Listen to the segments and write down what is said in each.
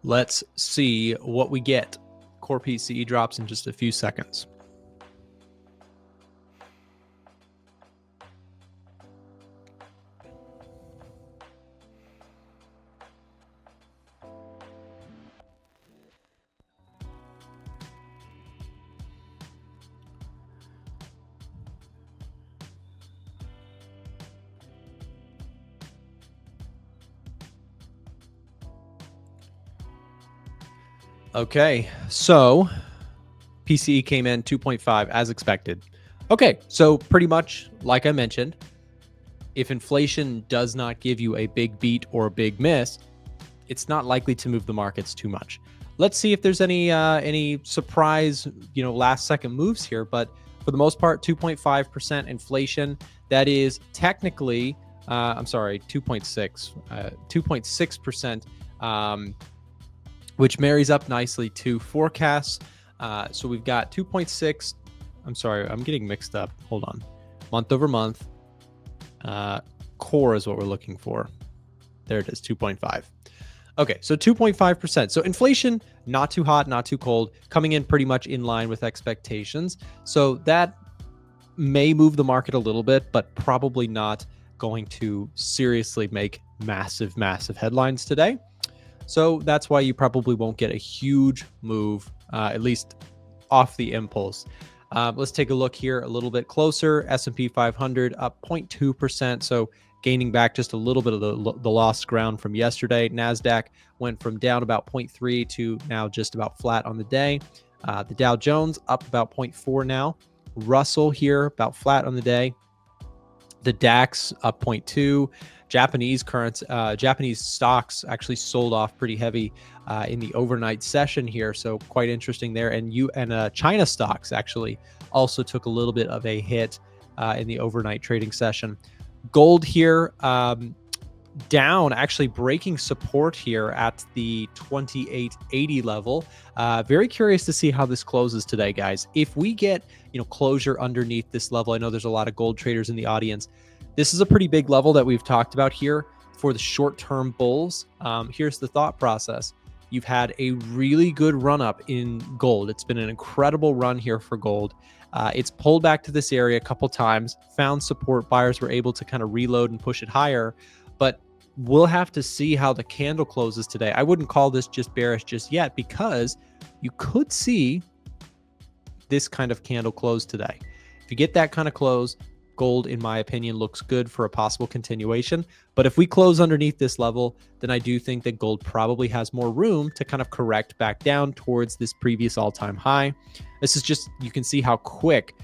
Let's see what we get. Core PCE drops in just a few seconds. Okay, so PCE came in 2.5 as expected. Okay, so pretty much like I mentioned, if inflation does not give you a big beat or a big miss, it's not likely to move the markets too much. Let's see if there's any surprise, last second moves here. But for the most part, 2.5% inflation. That is technically, 2.6%, which marries up nicely to forecasts. So we've got 2.6. I'm sorry, I'm getting mixed up. Hold on. Month over month. Core is what we're looking for. There it is, 2.5. Okay, so 2.5%. So inflation, not too hot, not too cold, coming in pretty much in line with expectations. So that may move the market a little bit, but probably not going to seriously make massive, massive headlines today. So that's why you probably won't get a huge move, at least off the impulse. Let's take a look here a little bit closer. S&P 500 up 0.2%. So gaining back just a little bit of the lost ground from yesterday. NASDAQ went from down about 0.3 to now just about flat on the day. The Dow Jones up about 0.4 now. Russell here about flat on the day. The DAX up 0.2. Japanese stocks actually sold off pretty heavy in the overnight session here, so quite interesting there. And China stocks actually also took a little bit of a hit in the overnight trading session. Gold here down, actually breaking support here at the 2880 level. Very curious to see how this closes today, guys. If we get closure underneath this level, I know there's a lot of gold traders in the audience. This is a pretty big level that we've talked about here for the short-term bulls. Here's the thought process. You've had a really good run up in gold. It's been an incredible run here for gold. It's pulled back to this area a couple times, found support. Buyers were able to kind of reload and push it higher, but we'll have to see how the candle closes today. I wouldn't call this just bearish just yet, because you could see this kind of candle close today. If you get that kind of close, gold, in my opinion, looks good for a possible continuation. But if we close underneath this level, then I do think that gold probably has more room to kind of correct back down towards this previous all-time high. This is just, you can see how quick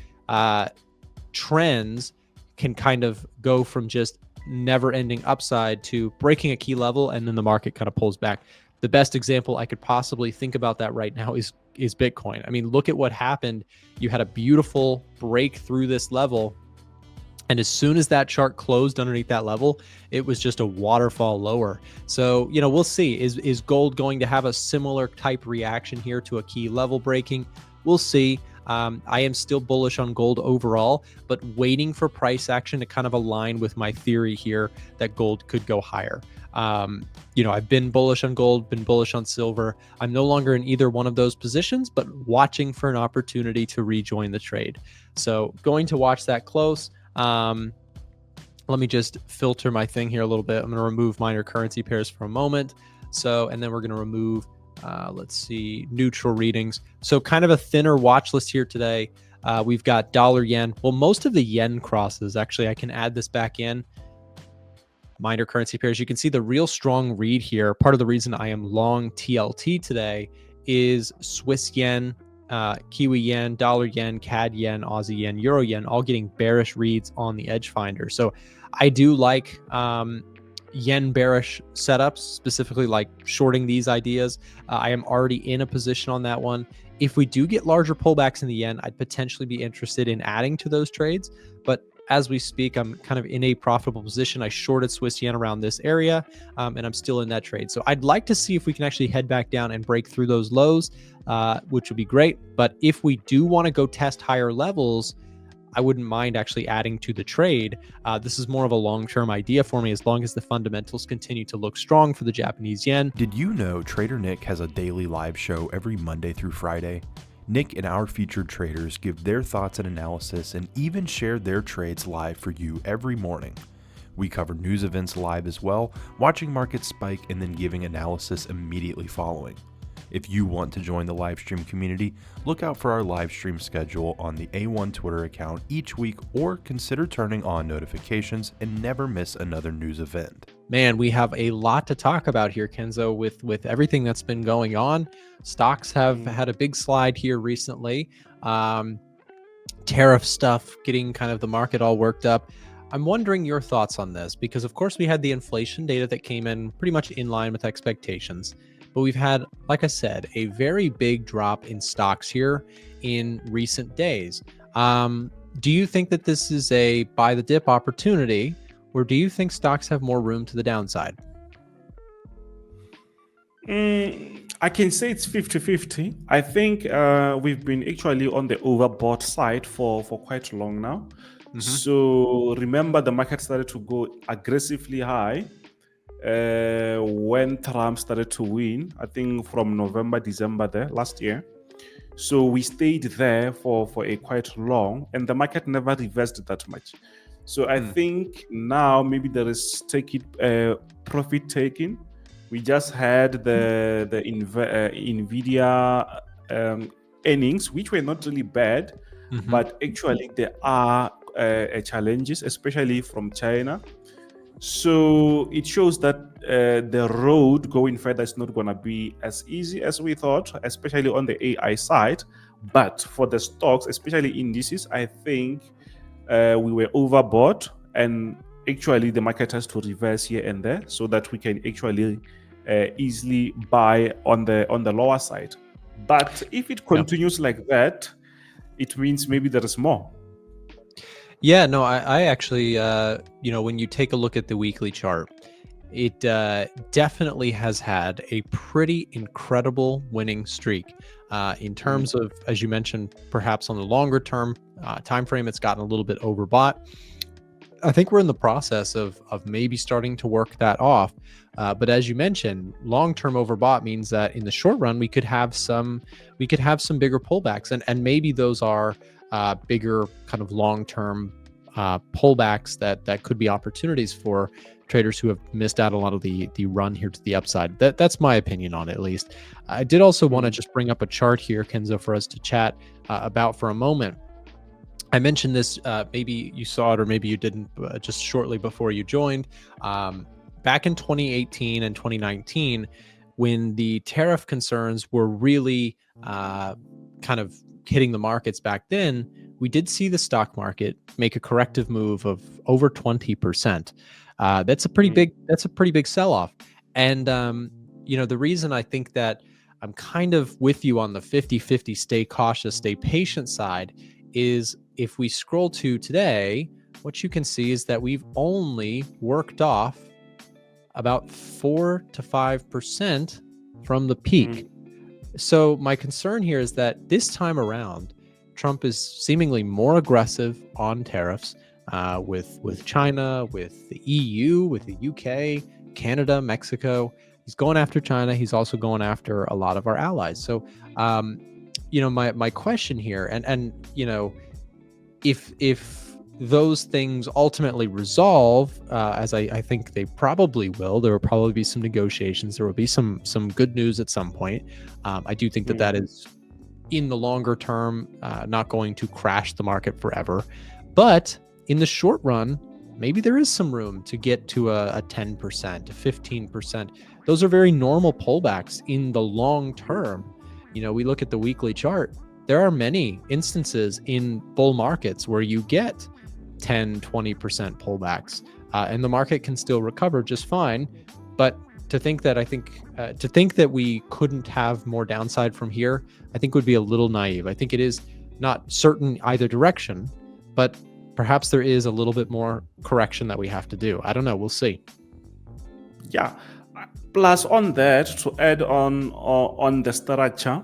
trends can kind of go from just never-ending upside to breaking a key level, and then the market kind of pulls back. The best example I could possibly think about that right now is Bitcoin. I mean, look at what happened. You had a beautiful break through this level, and as soon as that chart closed underneath that level, it was just a waterfall lower. So, we'll see. Is gold going to have a similar type reaction here to a key level breaking? We'll see. I am still bullish on gold overall, but waiting for price action to kind of align with my theory here that gold could go higher. I've been bullish on gold, been bullish on silver. I'm no longer in either one of those positions, but watching for an opportunity to rejoin the trade. So going to watch that close. Let me just filter my thing here a little bit. I'm going to remove minor currency pairs for a moment. And then we're going to remove, let's see, neutral readings. So kind of a thinner watch list here today. We've got dollar yen. Well, most of the yen crosses, actually, I can add this back in. Minor currency pairs. You can see the real strong read here. Part of the reason I am long TLT today is Swiss yen, Kiwi yen, dollar yen, CAD yen, Aussie yen, Euro yen, all getting bearish reads on the edge finder. So I do like yen bearish setups, specifically like shorting these ideas. I am already in a position on that one. If we do get larger pullbacks in the yen, I'd potentially be interested in adding to those trades. But as we speak, I'm kind of in a profitable position. I shorted Swiss yen around this area, and I'm still in that trade. So I'd like to see if we can actually head back down and break through those lows, which would be great. But if we do want to go test higher levels, I wouldn't mind actually adding to the trade. This is more of a long-term idea for me, as long as the fundamentals continue to look strong for the Japanese yen. Did you know Trader Nick has a daily live show every Monday through Friday? Nick and our featured traders give their thoughts and analysis and even share their trades live for you every morning. We cover news events live as well, watching markets spike and then giving analysis immediately following. If you want to join the live stream community, look out for our live stream schedule on the A1 Twitter account each week, or consider turning on notifications and never miss another news event. Man, we have a lot to talk about here, Kenzo, with everything that's been going on. Stocks have had a big slide here recently. Tariff stuff, getting kind of the market all worked up. I'm wondering your thoughts on this, because of course we had the inflation data that came in pretty much in line with expectations. But we've had, like I said, a very big drop in stocks here in recent days. Do you think that this is a buy the dip opportunity, or do you think stocks have more room to the downside? I can say it's 50-50. I think we've been actually on the overbought side for quite long now. So remember, the market started to go aggressively high when Trump started to win, I think from November, December there last year. So we stayed there for a quite long, and the market never reversed that much. So I think now maybe there is profit taking. We just had the Nvidia earnings, which were not really bad, but actually there are challenges, especially from China. So it shows that the road going further is not going to be as easy as we thought, especially on the AI side. But for the stocks, especially indices, I think we were overbought, and actually the market has to reverse here and there so that we can actually easily buy on the lower side. But if it continues like that, it means maybe there is more. Yeah, no, I actually, when you take a look at the weekly chart, it definitely has had a pretty incredible winning streak. In terms of, as you mentioned, perhaps on the longer term time frame, it's gotten a little bit overbought. I think we're in the process of maybe starting to work that off. But as you mentioned, long-term overbought means that in the short run, we could have some bigger pullbacks, and maybe those are bigger kind of long-term pullbacks that could be opportunities for traders who have missed out a lot of the run here to the upside. That's my opinion on it, at least. I did also want to just bring up a chart here, Kenzo, for us to chat about for a moment. I mentioned this, maybe you saw it or maybe you didn't, just shortly before you joined. Back in 2018 and 2019, when the tariff concerns were really kind of hitting the markets back then, we did see the stock market make a corrective move of over 20%. That's a pretty big sell-off. And the reason I think that I'm kind of with you on the 50-50 stay cautious, stay patient side is, if we scroll to today, what you can see is that we've only worked off about 4 to 5% from the peak. So my concern here is that this time around, Trump is seemingly more aggressive on tariffs with China, with the EU, with the UK, Canada, Mexico. He's going after China. He's also going after a lot of our allies. So, my question here, and if those things ultimately resolve, as I think they probably will, there will probably be some negotiations. There will be some good news at some point. I do think that is, in the longer term, not going to crash the market forever. But in the short run, maybe there is some room to get to a 10%, a 15%. Those are very normal pullbacks in the long term. We look at the weekly chart. There are many instances in bull markets where you get 10, 20% pullbacks, and the market can still recover just fine. But to think that we couldn't have more downside from here, I think would be a little naive. I think it is not certain either direction, but perhaps there is a little bit more correction that we have to do. I don't know. We'll see. Yeah. Plus on that, to add on the structure,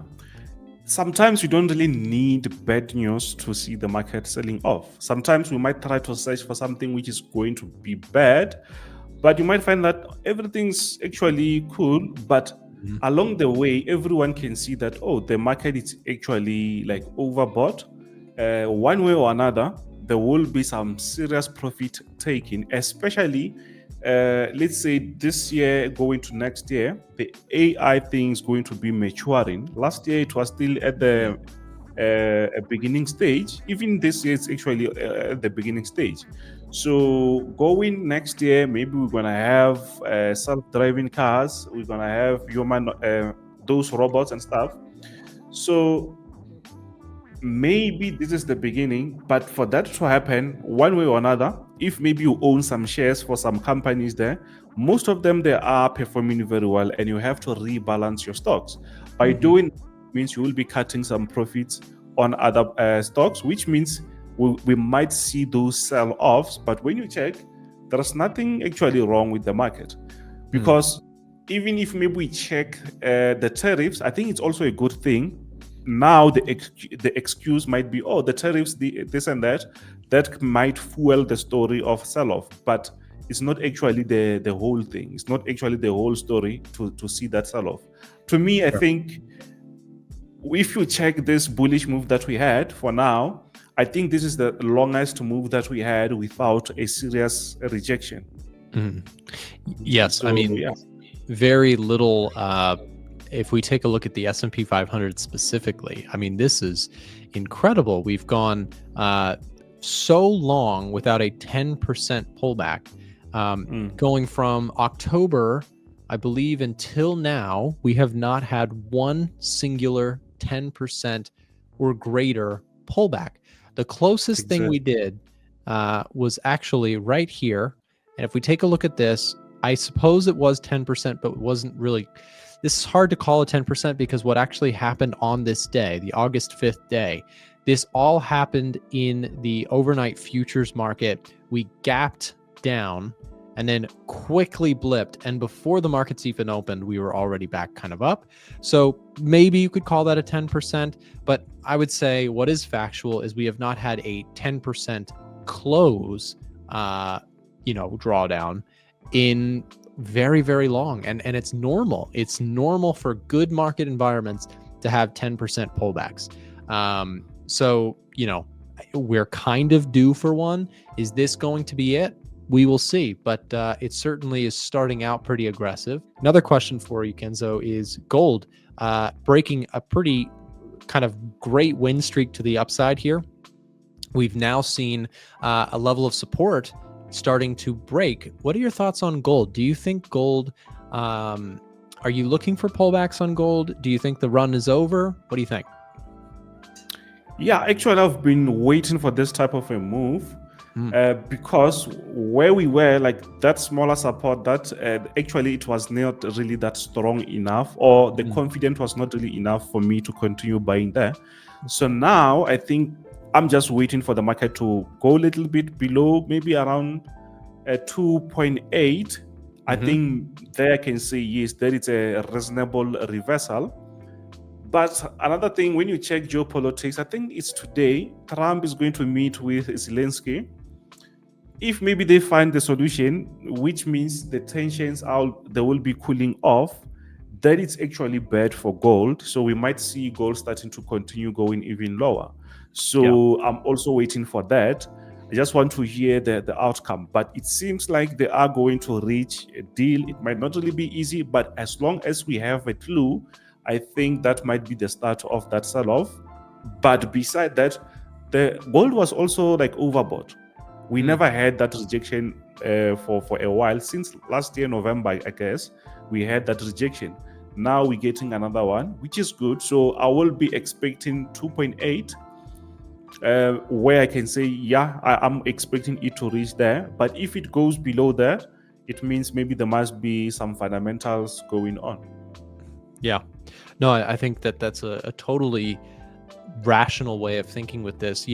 sometimes you don't really need bad news to see the market selling off. Sometimes we might try to search for something which is going to be bad, but you might find that everything's actually cool. But along the way, everyone can see that, oh, the market is actually like overbought. One way or another, there will be some serious profit taking, especially let's say this year going to next year, the AI thing is going to be maturing. Last year it was still at the a beginning stage. Even this year it's actually at the beginning stage. So going next year, maybe we're gonna have self-driving cars. We're gonna have human those robots and stuff. So maybe this is the beginning, but for that to happen one way or another, if maybe you own some shares for some companies there, most of them they are performing very well, and you have to rebalance your stocks. By doing means you will be cutting some profits on other stocks, which means we might see those sell-offs. But when you check, there's nothing actually wrong with the market, because even if maybe we check the tariffs, I think it's also a good thing. Now the excuse might be, oh, the tariffs, this and that might fuel the story of sell-off, but it's not actually the whole thing. It's not actually the whole story to see that sell-off. To me, I think if you check this bullish move that we had for now, I think this is the longest move that we had without a serious rejection. Yes, So, I mean, yeah. very little. If we take a look at the S&P 500 specifically, I mean, this is incredible. We've gone so long without a 10% pullback. Going from October, I believe, until now, we have not had one singular 10% or greater pullback. The closest thing we did was actually right here. And if we take a look at this, I suppose it was 10%, but it wasn't really. This is hard to call a 10% because what actually happened on this day, the August 5th day, this all happened in the overnight futures market. We gapped down and then quickly blipped. And before the markets even opened, we were already back kind of up. So maybe you could call that a 10%. But I would say what is factual is we have not had a 10% close, drawdown in very, very long. And it's normal. It's normal for good market environments to have 10% pullbacks. So, we're kind of due for one. Is this going to be it? We will see, but it certainly is starting out pretty aggressive. Another question for you, Kenzo, is gold breaking a pretty kind of great win streak to the upside here. We've now seen a level of support starting to break. What are your thoughts on gold? Do you think gold, are you looking for pullbacks on gold? Do you think the run is over? What do you think? Yeah, actually, I've been waiting for this type of a move because where we were, like that smaller support, that actually it was not really that strong enough, or the confidence was not really enough for me to continue buying there. So now I think I'm just waiting for the market to go a little bit below, maybe around 2.8. I think there I can say, yes, that is a reasonable reversal. But another thing, when you check geopolitics, I think it's today, Trump is going to meet with Zelensky. If maybe they find the solution, which means the tensions they will be cooling off, that is actually bad for gold. So we might see gold starting to continue going even lower. So I'm also waiting for that. I just want to hear the outcome. But it seems like they are going to reach a deal. It might not really be easy, but as long as we have a clue, I think that might be the start of that sell-off. But beside that, the gold was also like overbought. We never had that rejection for a while. Since last year, November, I guess, we had that rejection. Now we're getting another one, which is good. So I will be expecting 2.8, where I can say, yeah, I'm expecting it to reach there. But if it goes below that, it means maybe there must be some fundamentals going on. Yeah. No, I think that's a totally rational way of thinking with this.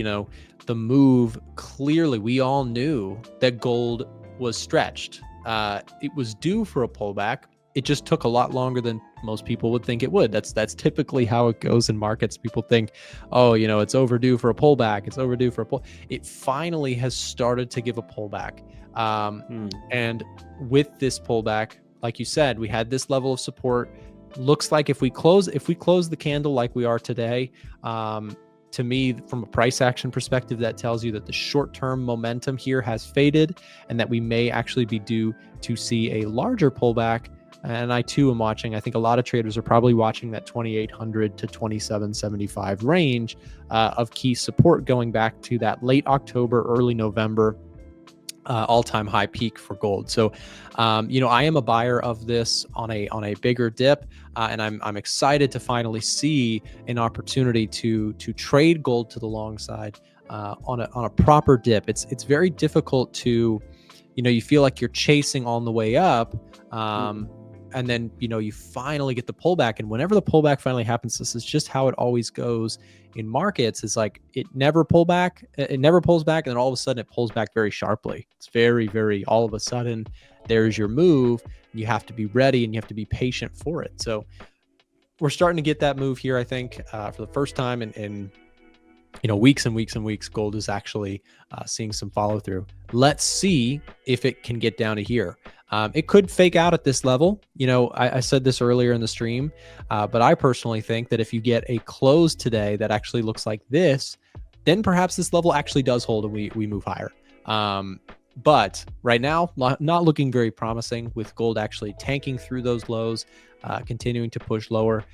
The move, clearly we all knew that gold was stretched. It was due for a pullback. it just took a lot longer than most people would think it would. That's typically how it goes in markets. People think, oh, it's overdue for a pullback. It's overdue for a pull. It finally has started to give a pullback. And with this pullback, like you said, we had this level of support. Looks like if we close the candle like we are today, to me, from a price action perspective, that tells you that the short-term momentum here has faded and that we may actually be due to see a larger pullback. And I too am watching. I think a lot of traders are probably watching that 2,800 to 2,775 range of key support going back to that late October, early November all-time high peak for gold. So, I am a buyer of this on a bigger dip, and I'm excited to finally see an opportunity to trade gold to the long side on a proper dip. It's very difficult to, you feel like you're chasing on the way up. And then, you finally get the pullback. And whenever the pullback finally happens, this is just how it always goes in markets. It's like it never pulls back. And then all of a sudden it pulls back very sharply. It's very, very, all of a sudden there's your move. You have to be ready and you have to be patient for it. So we're starting to get that move here, I think, for the first time in weeks and weeks and weeks. Gold is actually seeing some follow through. Let's see if it can get down to here. It could fake out at this level. I said this earlier in the stream, but I personally think that if you get a close today that actually looks like this, then perhaps this level actually does hold and we move higher. But right now, not looking very promising, with gold actually tanking through those lows, continuing to push lower.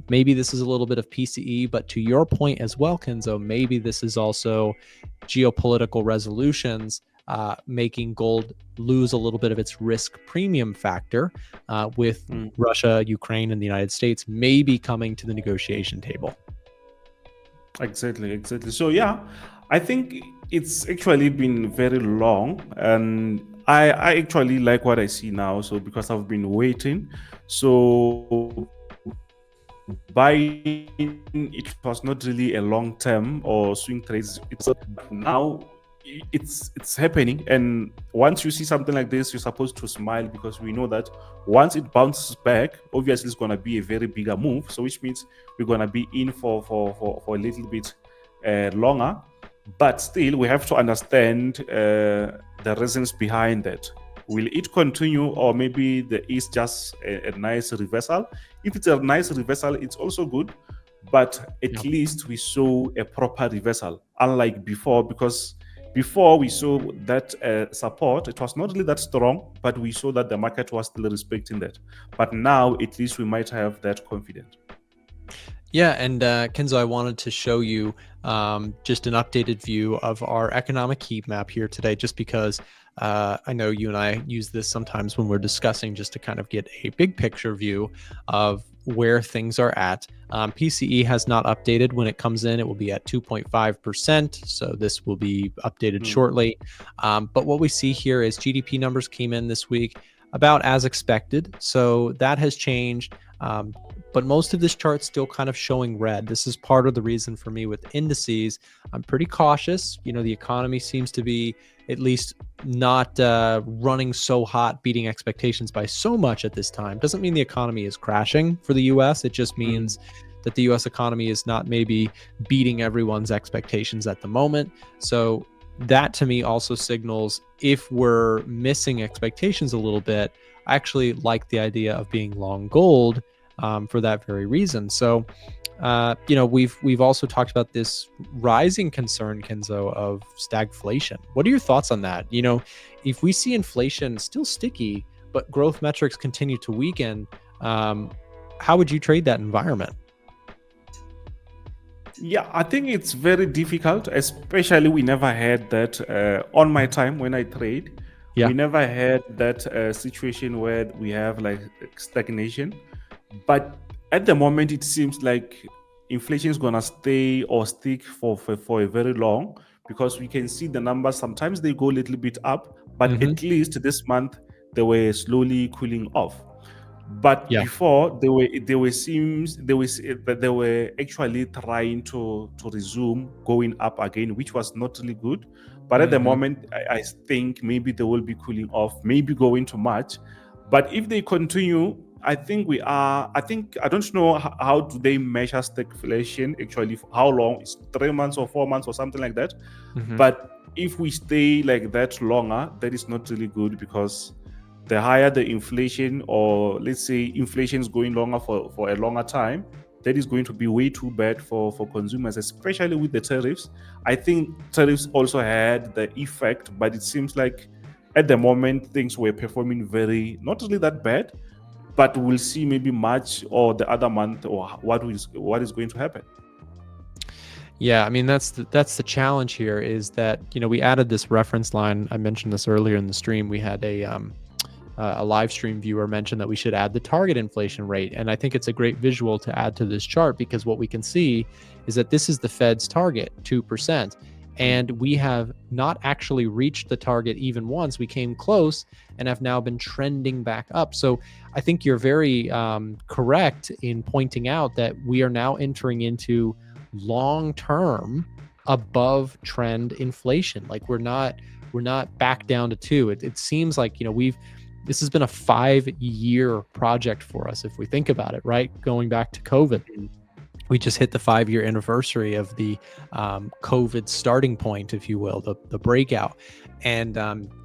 Maybe this is a little bit of PCE, but to your point as well, Kenzo, maybe this is also geopolitical resolutions making gold lose a little bit of its risk premium factor with Russia, Ukraine, and the United States maybe coming to the negotiation table. Exactly. So yeah, I think it's actually been very long, and I actually like what I see now. So because I've been waiting, so buying it was not really a long term or swing trades. It's now it's happening, and once you see something like this, you're supposed to smile, because we know that once it bounces back, obviously it's going to be a very bigger move. So which means we're going to be in for a little bit longer, but still we have to understand the reasons behind that. Will it continue, or maybe there is just a nice reversal? If it's a nice reversal, it's also good, but at least we saw a proper reversal, unlike before, because before we saw that support, it was not really that strong, but we saw that the market was still respecting that. But now at least we might have that confidence. Yeah, and Kenzo, I wanted to show you just an updated view of our economic heat map here today, just because I know you and I use this sometimes when we're discussing, just to kind of get a big picture view of where things are at. PCE has not updated. When it comes in, it will be at 2.5%. So this will be updated shortly. But what we see here is GDP numbers came in this week about as expected. So that has changed. But most of this chart's still kind of showing red. This is part of the reason for me with indices. I'm pretty cautious. The economy seems to be at least not running so hot, beating expectations by so much at this time. Doesn't mean the economy is crashing for the US. It just means that the US economy is not maybe beating everyone's expectations at the moment. So that to me also signals, if we're missing expectations a little bit, I actually like the idea of being long gold for that very reason. So, we've also talked about this rising concern, Kenzo, of stagflation. What are your thoughts on that? If we see inflation still sticky, but growth metrics continue to weaken, how would you trade that environment? Yeah, I think it's very difficult, especially we never had that on my time when I trade. Yeah. We never had that situation where we have like stagnation. But at the moment, it seems like inflation is going to stay or stick for a very long, because we can see the numbers. Sometimes they go a little bit up, but at least this month they were slowly cooling off. But before they were actually trying to resume going up again, which was not really good. But at the moment, I think maybe they will be cooling off, maybe going to March. But if they continue I think we are. I don't know how do they measure stagflation actually. For how long? It's 3 months or 4 months or something like that. But if we stay like that longer, that is not really good, because the higher the inflation, or let's say inflation is going longer for a longer time, that is going to be way too bad for consumers, especially with the tariffs. I think tariffs also had the effect, but it seems like at the moment things were performing not really that bad, but we'll see maybe March or the other month, or what is going to happen. Yeah, I mean that's the challenge here, is that we added this reference line. I mentioned this earlier in the stream. We had a live stream viewer mention that we should add the target inflation rate, and I think it's a great visual to add to this chart, because what we can see is that this is the Fed's target, 2%, and we have not actually reached the target even once. We came close and have now been trending back up. So I think you're very correct in pointing out that we are now entering into long-term above trend inflation. Like we're not back down to 2. It seems like this has been a 5-year project for us, if we think about it, right? Going back to COVID, we just hit the 5-year anniversary of the COVID starting point, if you will, the breakout, and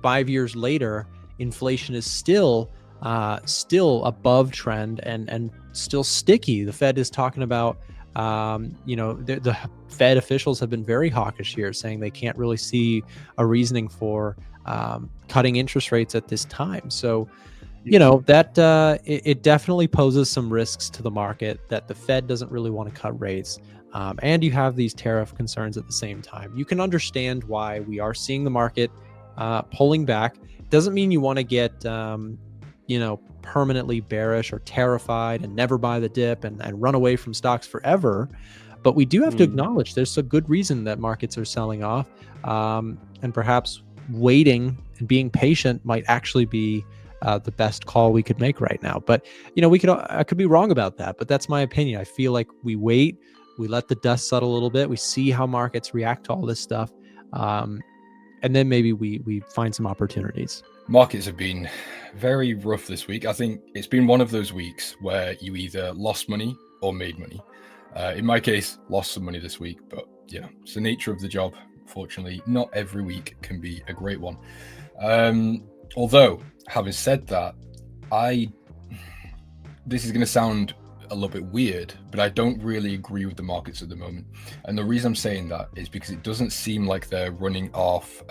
5 years later, inflation is still above trend and still sticky. The Fed is talking about the Fed officials have been very hawkish here, saying they can't really see a reasoning for cutting interest rates at this time. So, that it definitely poses some risks to the market, that the Fed doesn't really want to cut rates. And you have these tariff concerns at the same time. You can understand why we are seeing the market pulling back. Doesn't mean you want to get permanently bearish or terrified and never buy the dip and run away from stocks forever. But we do have to acknowledge there's a good reason that markets are selling off, and perhaps waiting and being patient might actually be the best call we could make right now. But I could be wrong about that, but that's my opinion. I feel like we wait, we let the dust settle a little bit, we see how markets react to all this stuff, and then maybe we find some opportunities. Markets have been very rough this week. I think it's been one of those weeks where you either lost money or made money. In my case, lost some money this week, but it's the nature of the job. Fortunately, not every week can be a great one. Although, having said that, this is going to sound a little bit weird, but I don't really agree with the markets at the moment. And the reason I'm saying that is because it doesn't seem like they're running off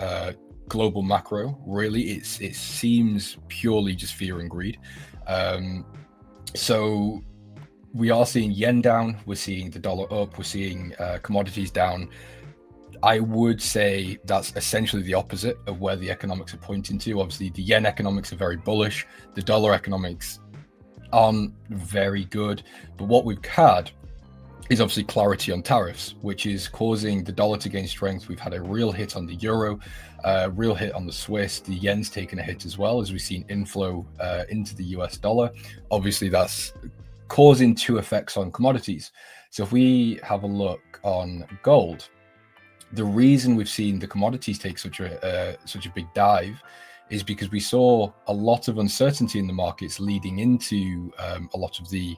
global macro. Really, it seems purely just fear and greed. So we are seeing yen down, we're seeing the dollar up, we're seeing commodities down. I would say that's essentially the opposite of where the economics are pointing to. Obviously, the yen economics are very bullish. The dollar economics aren't very good. But what we've had is obviously clarity on tariffs, which is causing the dollar to gain strength. We've had a real hit on the euro, a real hit on the Swiss. The yen's taken a hit as well, as we've seen inflow into the US dollar. Obviously, that's causing 2 effects on commodities. So if we have a look on gold, the reason we've seen the commodities take such a big dive is because we saw a lot of uncertainty in the markets leading into a lot of the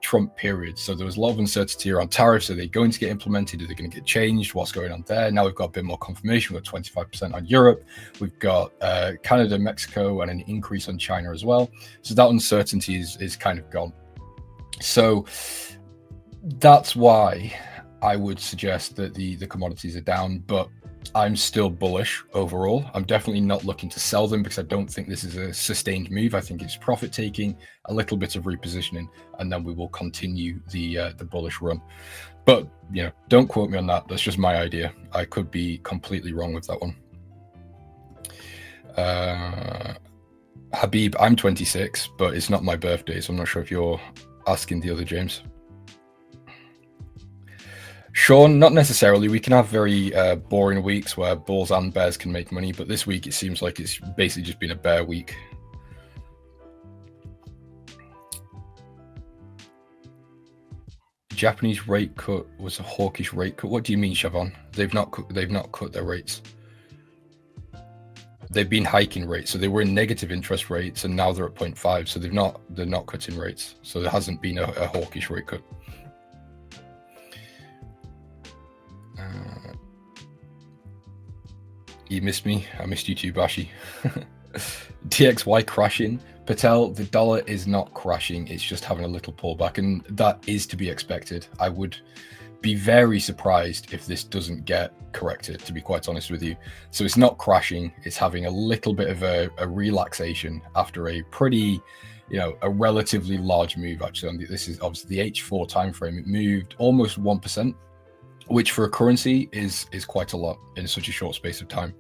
Trump period. So there was a lot of uncertainty around tariffs. Are they going to get implemented? Are they going to get changed? What's going on there? Now we've got a bit more confirmation. We've got 25% on Europe. We've got Canada, Mexico, and an increase on China as well. So that uncertainty is kind of gone. So that's why I would suggest that the commodities are down, but I'm still bullish overall. I'm definitely not looking to sell them because I don't think this is a sustained move. I think it's profit taking, a little bit of repositioning, and then we will continue the bullish run. But don't quote me on that. That's just my idea. I could be completely wrong with that one. Habib, I'm 26, but it's not my birthday, so I'm not sure if you're asking the other James. Sean, not necessarily. We can have very boring weeks where bulls and bears can make money, but this week it seems like it's basically just been a bear week. Japanese rate cut was a hawkish rate cut. What do you mean, Siobhan? They've not cut their rates. they've been hiking rates. So they were in negative interest rates, and now they're at 0.5. So they're not cutting rates. So there hasn't been a hawkish rate cut. You missed me. I missed you too, Bashi. DXY crashing. Patel, the dollar is not crashing. It's just having a little pullback, and that is to be expected. I would be very surprised if this doesn't get corrected, to be quite honest with you. So it's not crashing. It's having a little bit of a relaxation after a pretty, a relatively large move, actually. This is obviously the H4 timeframe. It moved almost 1%, which for a currency is quite a lot in such a short space of time.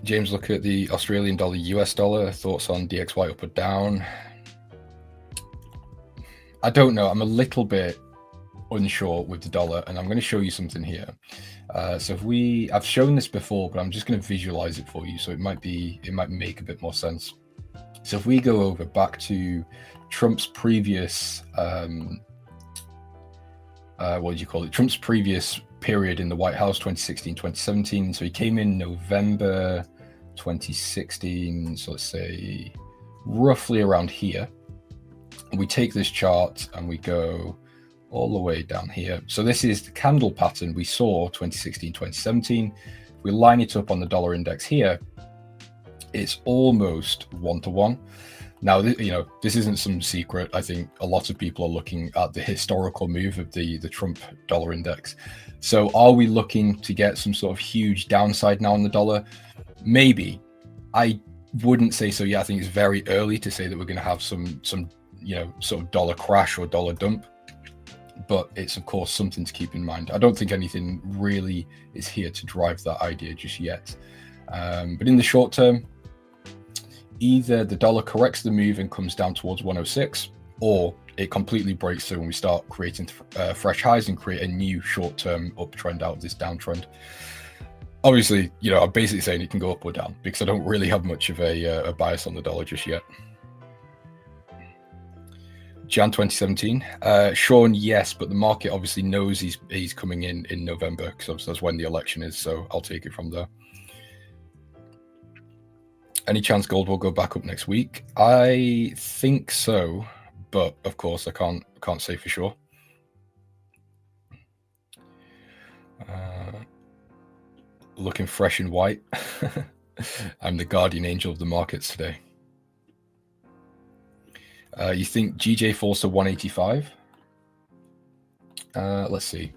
James, look at the Australian dollar, US dollar. Thoughts on DXY up or down? I don't know. I'm a little bit unsure with the dollar, and I'm going to show you something here. So I've shown this before, but I'm just going to visualize it for you, so it might make a bit more sense. So if we go over back to Trump's previous, Trump's previous period in the White House, 2016, 2017. So he came in November 2016. So let's say roughly around here. We take this chart and we go all the way down here. So this is the candle pattern we saw 2016, 2017. If we line it up on the dollar index here, it's almost 1-to-1. Now, this isn't some secret. I think a lot of people are looking at the historical move of the Trump dollar index. So are we looking to get some sort of huge downside now on the dollar? Maybe. I wouldn't say so. Yeah, I think it's very early to say that we're going to have some sort of dollar crash or dollar dump. But it's, of course, something to keep in mind. I don't think anything really is here to drive that idea just yet. But in the short term, either the dollar corrects the move and comes down towards 106, or it completely breaks through and we start creating fresh highs and create a new short-term uptrend out of this downtrend. Obviously, I'm basically saying it can go up or down because I don't really have much of a bias on the dollar just yet. Jan 2017, Sean, yes, but the market obviously knows he's coming in November because that's when the election is, so I'll take it from there. Any chance gold will go back up next week? I think so, but of course I can't say for sure. Looking fresh and white. I'm the guardian angel of the markets today. You think GJ falls to 185? Let's see.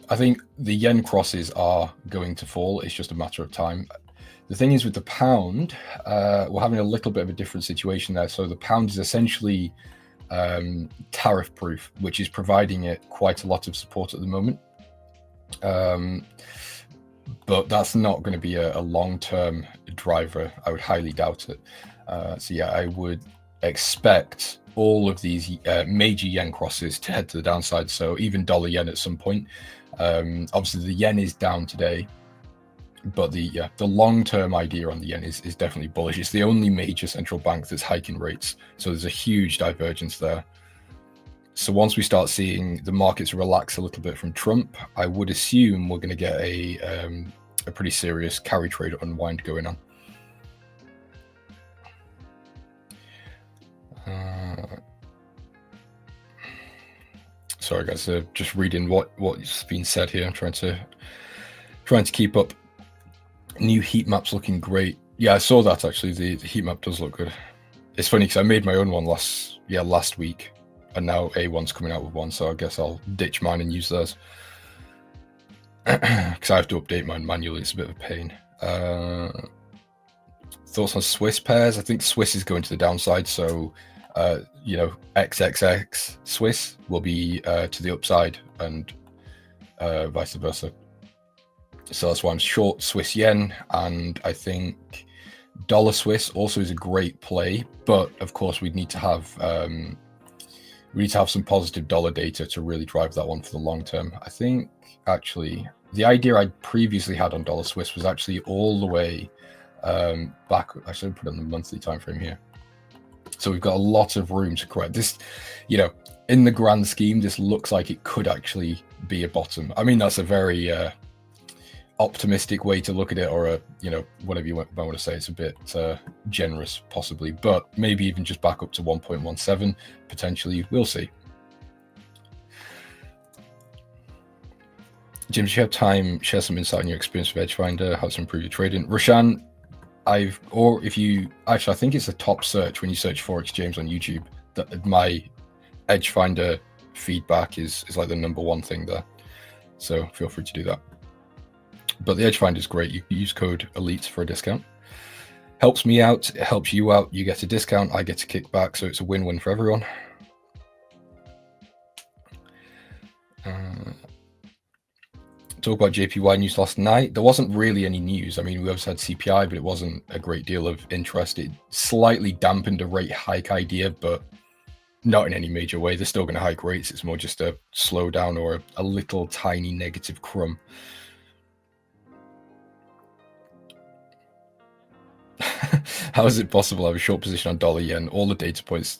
I think the yen crosses are going to fall. It's just a matter of time. The thing is with the pound, we're having a little bit of a different situation there. So the pound is essentially tariff proof, which is providing it quite a lot of support at the moment. But that's not going to be a long-term driver. I would highly doubt it. So yeah, I would expect all of these major yen crosses to head to the downside. So even dollar yen at some point. Obviously the yen is down today. But the long-term idea on the yen is definitely bullish. It's the only major central bank that's hiking rates. So there's a huge divergence there. So once we start seeing the markets relax a little bit from Trump, I would assume we're going to get a pretty serious carry trade unwind going on. Sorry guys, just reading what's been said here. I'm trying to keep up. New heat map's looking great. Yeah, I saw that actually. The heat map does look good. It's funny because I made my own one last week, and now A1's coming out with one, so I guess I'll ditch mine and use theirs. Because I have to update mine manually. It's a bit of a pain. Thoughts on Swiss pairs? I think Swiss is going to the downside, so XXX Swiss will be to the upside, and vice versa. So that's why I'm short Swiss yen, and I think dollar Swiss also is a great play, but of course we need to have some positive dollar data to really drive that one for the long term. I think actually the idea I previously had on dollar Swiss was actually all the way back. I should put it on the monthly time frame here. So we've got a lot of room to correct this. In the grand scheme, this looks like it could actually be a bottom. I mean, that's a very optimistic way to look at it, or a, you know, whatever you might want to say. It's a bit generous possibly, but maybe even just back up to 1.17 potentially. We'll see. James, if you have time, share some insight on your experience with Edgefinder, how to improve your trading. Roshan, I think it's a top search when you search Forex James on YouTube. That my Edgefinder feedback is like the #1 thing there. So feel free to do that. But the Edgefinder is great. You can use code ELITE for a discount. Helps me out, it helps you out. You get a discount, I get a kickback, so it's a win-win for everyone. Talk about JPY news last night. There wasn't really any news. I mean, we also had CPI, but it wasn't a great deal of interest. It slightly dampened a rate hike idea, but not in any major way. They're still going to hike rates. It's more just a slowdown or a little tiny negative crumb. How is it possible I have a short position on dollar yen? All the data points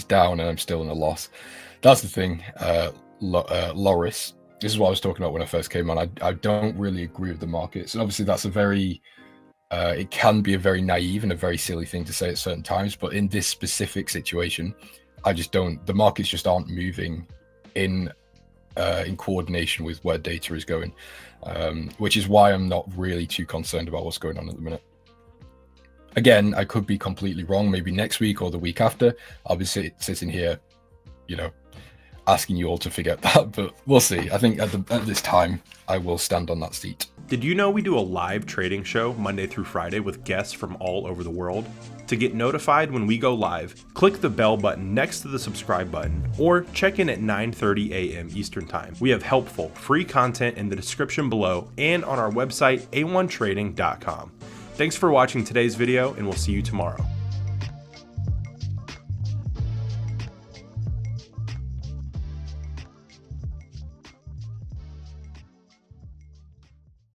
down, and I'm still in a loss. That's the thing, Loris. This is what I was talking about when I first came on. I don't really agree with the markets. And obviously that's a very, it can be a very naive and a very silly thing to say at certain times. But in this specific situation, I just don't, the markets just aren't moving in coordination with where data is going, which is why I'm not really too concerned about what's going on at the minute. Again, I could be completely wrong. Maybe next week or the week after, I'll be sitting here, you know, asking you all to forget that, but we'll see. I think at this time, I will stand on that seat. Did you know we do a live trading show Monday through Friday with guests from all over the world? To get notified when we go live, click the bell button next to the subscribe button, or check in at 9:30 a.m. Eastern Time. We have helpful, free content in the description below and on our website, a1trading.com. Thanks for watching today's video, and we'll see you tomorrow.